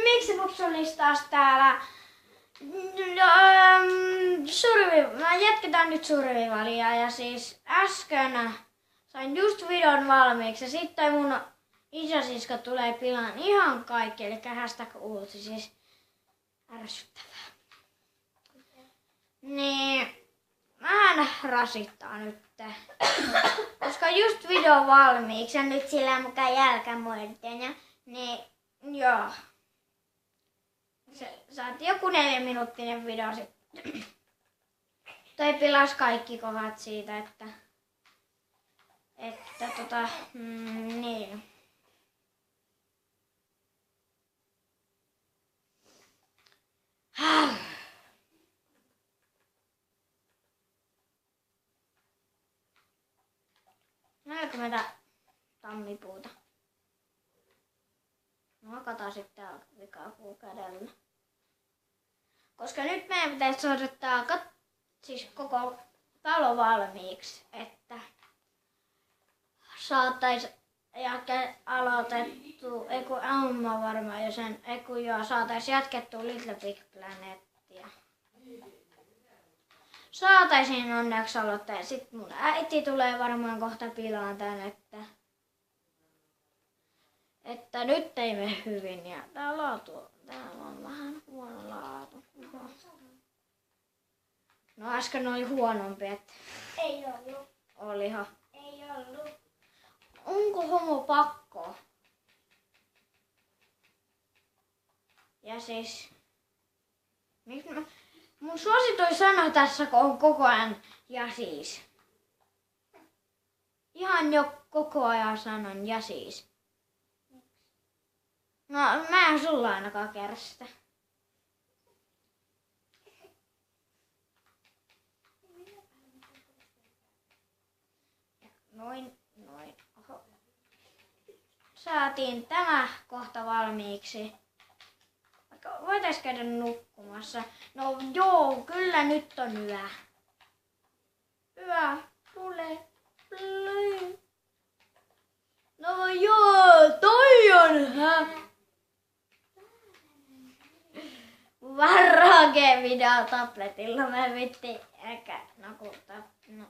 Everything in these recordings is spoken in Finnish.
Miksi Pupsulis taas täällä? Mä jatketaan nyt survivalia ja siis äsken sain just videon valmiiksi ja sitten mun isosisko tulee pilaan ihan kaikki, eli #uutisissa. Ärsyttävää. Niin, vähän rasittaa nyt. Koska just video valmiiksi ja nyt sillä mukaan jälkämuodottena, niin joo. Saatiin joku 4-minuuttinen video sitten. Toi pilas kaikki kohdat siitä, että niin. Näkymätä tammipuuta. No hakataan sitten vikapuu kädellä. Koska nyt meidän pitäisi suorittaa siis koko talo valmiiksi, että saatais aloitettu, varmaan jo sen, saatais jatkettua Little Big Planettia. Saataisin onneksi aloittaa ja sit mun äiti tulee varmaan kohta pilaan tän, että nyt ei mene hyvin ja täällä on vähän huono laatu. No äsken oli huonompi, että Ei ollut. olihan. Ei ollut. Onko homo pakko? Ja siis mun suosituin sana tässä on koko ajan ja siis. Ihan jo koko ajan sanon ja siis. No mä en sulla ainakaan kerro sitä. Noin. Oho. Saatiin tämä kohta valmiiksi. Voitais käydä nukkumassa. No joo, kyllä nyt on yö. Yö tulee. No joo, toi on varraake video tabletilla. Mä vittiin eikä nakuttaa. No,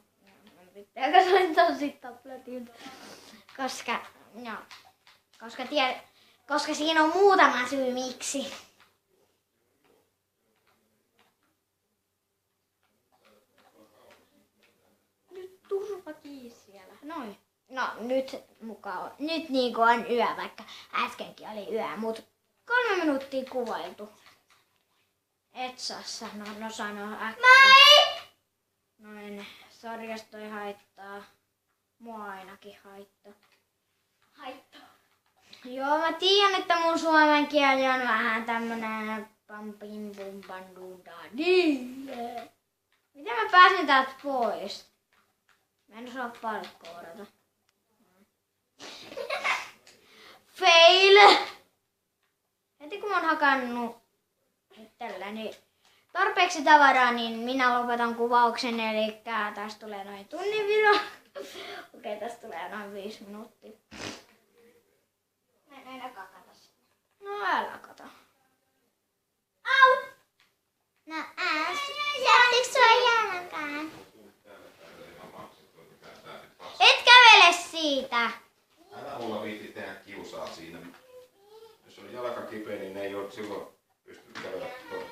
eikä soittaa sit tabletilta. Koska siinä on muutama syy miksi. Nyt turva kiinni siellä. Noin. No nyt niinku on yö, vaikka äskenkin oli yö, mut 3 minuuttia kuvailtu. Et saa sanoa, no sano äkkiä. Moi! Noin, sori jos toi haittaa. Mua ainakin haittaa. Haittaa. Joo, mä tiedän, että mun suomen kieli on vähän tämmönen pampin pumpan duudadi. Miten mä pääsin täältä pois? Mä en osaa parkourata. Fail! Heti kun mä oon hakannut itselläni tarpeeksi tavaraa, niin minä lopetan kuvauksen. Eli tästä tulee noin tunnin video. Okei, tästä tulee noin 5 minuuttia. Mä en aina kakata. No älä kato. Au! No jättikö sua jalkaan? Et kävele siitä! Älä mulla viitti tehdä kiusaa siinä. Jos on jalka kipeä, niin ne ei ole silloin pystynyt kävellä tuolla.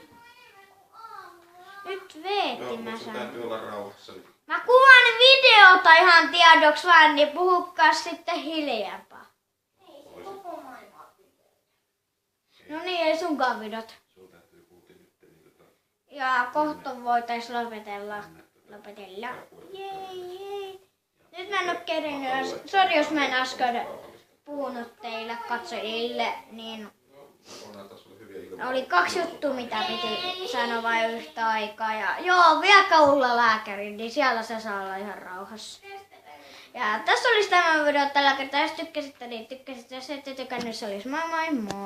Nyt Joo, veetti mä mutta sun sanon. täytyy olla rauhassa. Mä kuvaan videota ihan tiedoksi vaan, niin puhukaa sitten hiljempaa. Ei, koko maailma. No niin, ei sunkaan videot. Sun täytyy kuulla nyt Ja kohta voitais lopetella. Jei. Nyt mä en oo kerinyt. Sori jos mä en äsken puhunut teille katsojille, niin oli 2 juttua mitä piti sanoa vain yhtä aikaa. Ja joo, vielä Kaulla lääkärin, niin siellä se saa olla ihan rauhassa. Ja tässä olisi tämä video tällä kertaa. Jos tykkäsitte, niin tykkäsitte. Jos ette tykännyt, se olisi moi moi moi.